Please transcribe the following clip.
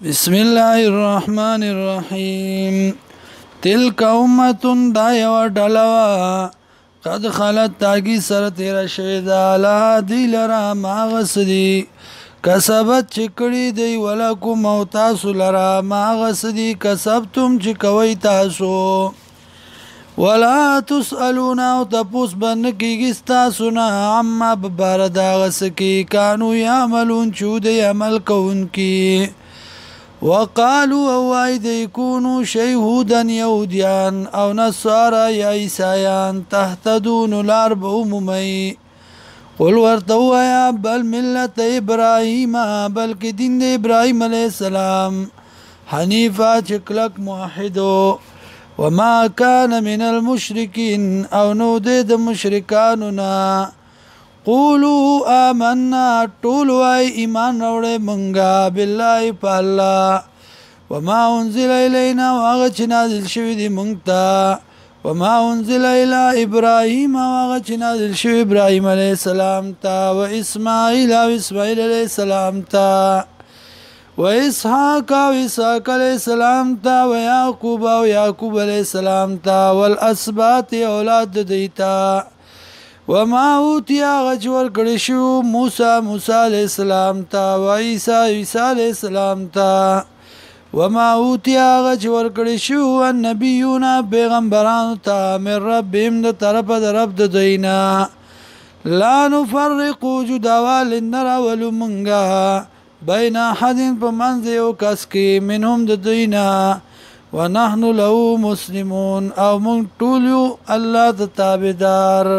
بسم الله الرحمن الرحیم. تلک امتون دا یو ډلوا قد خلت تاگی سر تیرا شویدا لا دی لرا ماغسدی کسبت چکڑی دی ولکم او تاسو لرا ماغسدی کسبتم چکوی تاسو ولا تسألون او تپوس بن کیگستا سنا عما ببارد آغسکی کانو یعملون چود عمل کون کی وقالوا اوائد يكونوا شيهودا يهوديان او نصارى يا عيسایان تهتدون الارب عمومي قل ورتوا يا بل ملت ابراهيم بلکہ دین ابراهيم عليه السلام حنيفا چکلک موحدو وما كان من المشركين او نو د مشرکاننا قولوا آمنا طولوا ایمان روڑے منگا باللہ پا اللہ وما انزل الینا واغچ نازل شوی دی منگتا وما انزل الى ابراہیم واغچ نازل شوی ابراہیم علیہ السلام تا و اسماعیل علیہ السلام تا و اسحاق علیہ السلام تا و یعقوب علیہ السلام تا والاسباط اولاد دیتا وما اوتیا غچور کړشو موسی علیہ السلام تا و عیسی علیہ السلام تا وما اوتیا غچور کړشو النبیون پیغمبران تا من ربهم د طرف د رب د دینا لا نفرق جدوال نرا ولمنگا بین احد پمنځ یو کس کې منهم د دینا ونحن له مسلمون او مونږ ټول یو الله ته تابعدار